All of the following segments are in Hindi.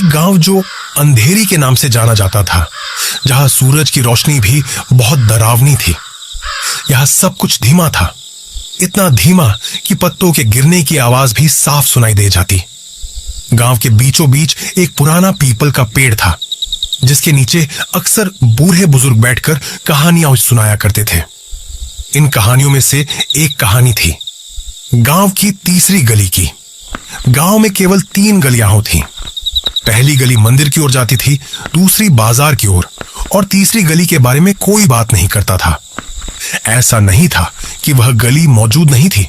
एक गांव जो अंधेरी के नाम से जाना जाता था, जहां सूरज की रोशनी भी बहुत डरावनी थी। यहां सब कुछ धीमा था, इतना धीमा कि पत्तों के गिरने की आवाज भी साफ सुनाई दे जाती। गांव के बीचों बीच एक पुराना पीपल का पेड़ था, जिसके नीचे अक्सर बूढ़े बुजुर्ग बैठकर कहानियां सुनाया करते थे। इन कहानियों में से एक कहानी थी गांव की तीसरी गली की। गांव में केवल 3 गलियां होती। पहली गली मंदिर की ओर जाती थी, दूसरी बाजार की ओर, और तीसरी गली के बारे में कोई बात नहीं करता था। ऐसा नहीं था कि वह गली मौजूद नहीं थी,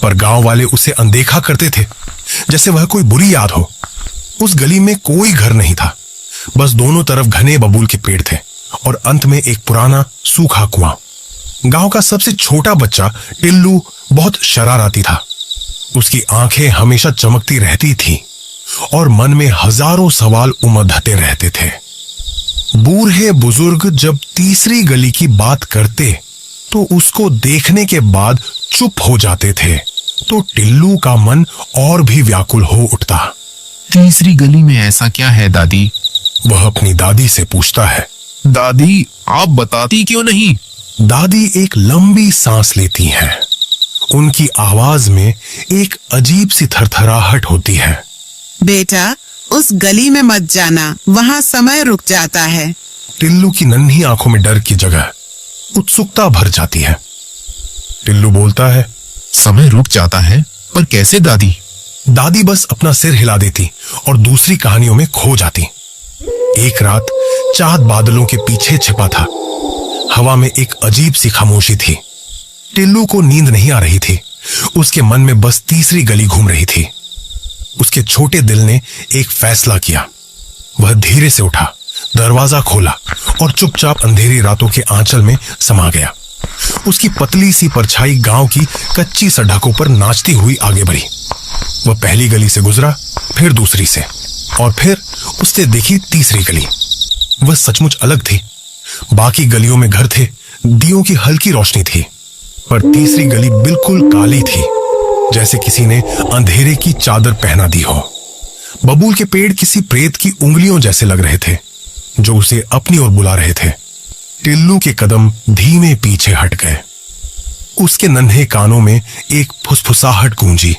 पर गांव वाले उसे अनदेखा करते थे, जैसे वह कोई बुरी याद हो। उस गली में कोई घर नहीं था, बस दोनों तरफ घने बबूल के पेड़ थे और अंत में एक पुराना सूखा कुआं। गांव का सबसे छोटा बच्चा टिल्लू बहुत शरारती था। उसकी आंखें हमेशा चमकती रहती थीं और मन में हजारों सवाल उमड़ते रहते थे। बूढ़े बुजुर्ग जब तीसरी गली की बात करते तो उसको देखने के बाद चुप हो जाते थे, तो टिल्लू का मन और भी व्याकुल हो उठता। तीसरी गली में ऐसा क्या है दादी? वह अपनी दादी से पूछता है। दादी, आप बताती क्यों नहीं? दादी एक लंबी सांस लेती हैं। उनकी आवाज में एक अजीब सी थरथराहट होती है। बेटा, उस गली में मत जाना, वहाँ समय रुक जाता है। टिल्लू की नन्ही आंखों में डर की जगह उत्सुकता भर जाती है। टिल्लू बोलता है, समय रुक जाता है? पर कैसे दादी? दादी बस अपना सिर हिला देती और दूसरी कहानियों में खो जाती। एक रात चांद बादलों के पीछे छिपा था। हवा में एक अजीब सी खामोशी थी। टिल्लू को नींद नहीं आ रही थी। उसके मन में बस तीसरी गली घूम रही थी। उसके छोटे दिल ने एक फैसला किया। वह धीरे से उठा, दरवाजा खोला और चुपचाप अंधेरी रातों के आंचल में समा गया। उसकी पतली सी परछाई गांव की कच्ची सड़कों पर नाचती हुई आगे बढ़ी। वह पहली गली से गुजरा, फिर दूसरी से, और फिर उसने देखी तीसरी गली। वह सचमुच अलग थी। बाकी गलियों में घर थे, दियों की हल्की रोशनी थी, पर तीसरी गली बिल्कुल काली थी, जैसे किसी ने अंधेरे की चादर पहना दी हो। बबूल के पेड़ किसी प्रेत की उंगलियों जैसे लग रहे थे, जो उसे अपनी ओर बुला रहे थे। टिल्लू के कदम धीमे पीछे हट गए। उसके नन्हे कानों में एक फुसफुसाहट गूंजी,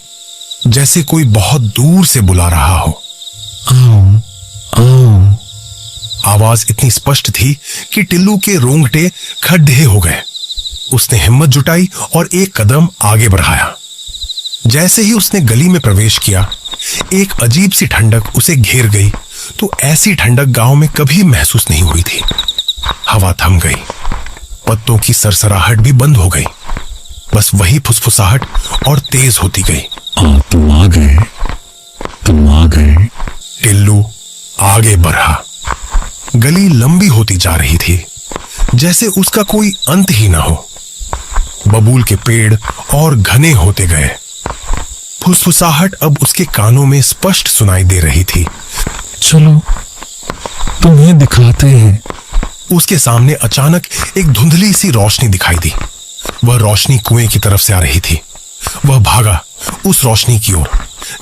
जैसे कोई बहुत दूर से बुला रहा हो। आओ, आओ। आवाज इतनी स्पष्ट थी कि टिल्लू के रोंगटे खड्डे हो गए। उसने हिम्मत जुटाई और एक कदम आगे बढ़ाया। जैसे ही उसने गली में प्रवेश किया, एक अजीब सी ठंडक उसे घेर गई। तो ऐसी ठंडक गांव में कभी महसूस नहीं हुई थी। हवा थम गई, पत्तों की सरसराहट भी बंद हो गई। बस वही फुसफुसाहट और तेज होती गई। तुम आ गए, तुम आ गए। टिल्लू आगे बढ़ा। गली लंबी होती जा रही थी, जैसे उसका कोई अंत ही ना हो। बबूल के पेड़ और घने होते गए। फुसफुसाहट अब उसके कानों में स्पष्ट सुनाई दे रही थी। चलो, तुम्हें दिखाते हैं। उसके सामने अचानक एक धुंधली सी रोशनी दिखाई दी। वह रोशनी कुएं की तरफ से आ रही थी। वह भागा उस रोशनी की ओर।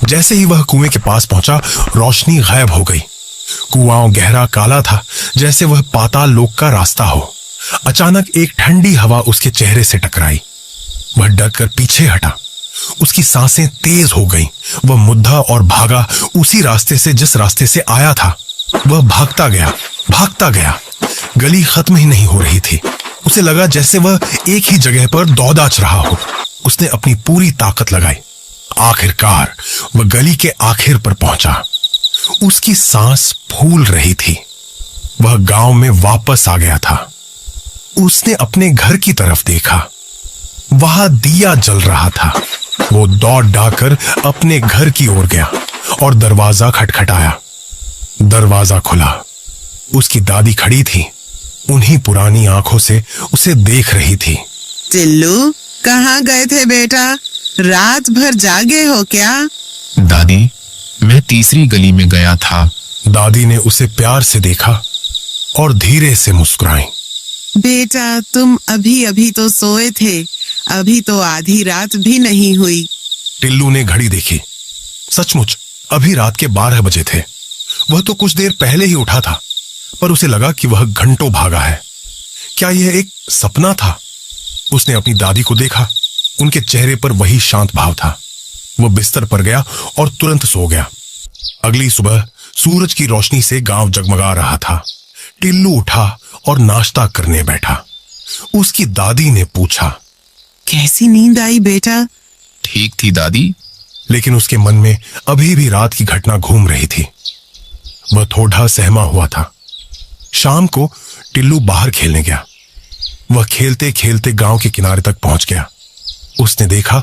जैसे ही वह कुएं के पास पहुंचा, रोशनी गायब हो गई। कुआं गहरा काला था, जैसे वह पाताल लोक का रास्ता हो। अचानक एक ठंडी हवा उसके चेहरे से टकराई। वह डरकर पीछे हटा। उसकी सांसें तेज हो गईं। वह मुद्दा और भागा उसी रास्ते से जिस रास्ते से आया था। वह भागता गया, भागता गया। गली खत्म ही नहीं हो रही थी। उसे लगा जैसे वह एक ही जगह पर दौड़ाच रहा हो। उसने अपनी पूरी ताकत लगाई। आखिरकार वह गली के आखिर पर पहुंचा। उसकी सांस फूल रही थी। वह गांव में वापस आ गया था। उसने अपने घर की तरफ देखा। वहां दिया जल रहा था। वो दौड़ डाकर अपने घर की ओर गया और दरवाजा खटखटाया। दरवाजा खुला। उसकी दादी खड़ी थी। उन्हीं पुरानी आंखों से उसे देख रही थी। टिल्लू, कहाँ गए थे बेटा? रात भर जागे हो क्या? दादी, मैं तीसरी गली में गया था। दादी ने उसे प्यार से देखा और धीरे से मुस्कुराई। बेटा, तुम अभी अभी तो सोए थे। अभी तो आधी रात भी नहीं हुई। टिल्लू ने घड़ी देखी। सचमुच अभी रात के 12 बजे थे। वह तो कुछ देर पहले ही उठा था, पर उसे लगा कि वह घंटों भागा है। क्या यह एक सपना था? उसने अपनी दादी को देखा। उनके चेहरे पर वही शांत भाव था। वह बिस्तर पर गया और तुरंत सो गया। अगली सुबह सूरज की रोशनी से गांव जगमगा रहा था। टिल्लू उठा और नाश्ता करने बैठा। उसकी दादी ने पूछा, कैसी नींद आई बेटा? ठीक थी दादी। लेकिन उसके मन में अभी भी रात की घटना घूम रही थी। वह थोड़ा सहमा हुआ था। शाम को टिल्लू बाहर खेलने गया। वह खेलते खेलते गांव के किनारे तक पहुंच गया। उसने देखा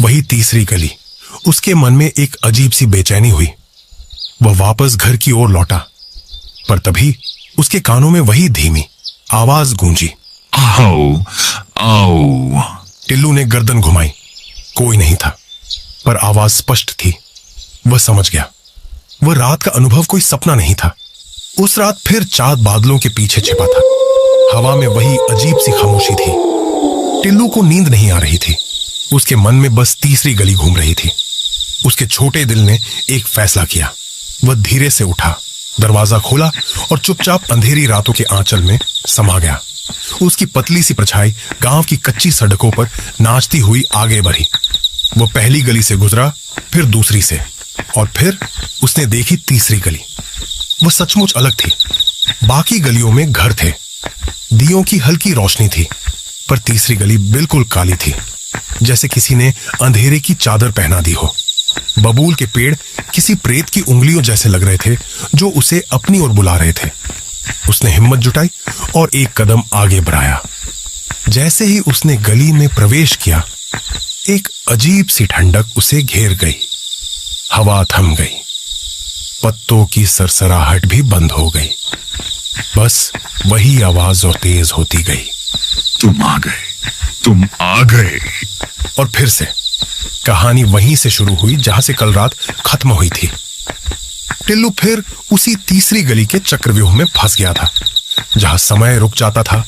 वही तीसरी गली। उसके मन में एक अजीब सी बेचैनी हुई। वह वापस घर की ओर लौटा, पर तभी उसके कानों में वही धीमी आवाज गूंजी, आओ आओ। टिल्लू ने गर्दन घुमाई। कोई नहीं था, पर आवाज स्पष्ट थी। वह समझ गया वह रात का अनुभव कोई सपना नहीं था। उस रात फिर चांद बादलों के पीछे छिपा था। हवा में वही अजीब सी खामोशी थी। टिल्लू को नींद नहीं आ रही थी। उसके मन में बस तीसरी गली घूम रही थी। उसके छोटे दिल ने एक फैसला किया। वह धीरे से उठा, दरवाजा खोला और चुपचाप अंधेरी रातों के आंचल में समा गया। उसकी पतली सी परछाई गांव की कच्ची सड़कों पर नाचती हुई आगे बढ़ी। वह पहली गली से गुजरा, फिर दूसरी से, और फिर उसने देखी तीसरी गली। वह सचमुच अलग थी। बाकी गलियों में घर थे, दियों की हल्की रोशनी थी, पर तीसरी गली बिल्कुल काली थी, जैसे किसी ने अंधेरे की चादर पहना दी हो। बबूल के पेड़ किसी प्रेत की उंगलियों जैसे लग रहे थे, जो उसे अपनी ओर बुला रहे थे। उसने हिम्मत जुटाई और एक कदम आगे बढ़ाया। जैसे ही उसने गली में प्रवेश किया, एक अजीब सी ठंडक उसे घेर गई। हवा थम गई। पत्तों की सरसराहट भी बंद हो गई। बस वही आवाज और तेज होती गई, तुम आ गए, तुम आ गए। और फिर से कहानी वहीं से शुरू हुई जहां से कल रात खत्म हुई थी। टिल्लू फिर उसी तीसरी गली के चक्रव्यूह में फंस गया था, जहां समय रुक जाता था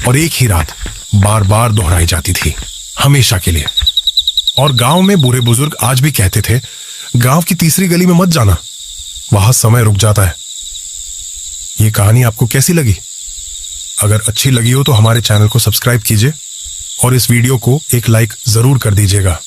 और एक ही रात बार बार दोहराई जाती थी, हमेशा के लिए। और गांव में बूढ़े बुजुर्ग आज भी कहते थे, गांव की तीसरी गली में मत जाना, वहां समय रुक जाता है। ये कहानी आपको कैसी लगी? अगर अच्छी लगी हो तो हमारे चैनल को सब्सक्राइब कीजिए और इस वीडियो को एक लाइक जरूर कर दीजिएगा।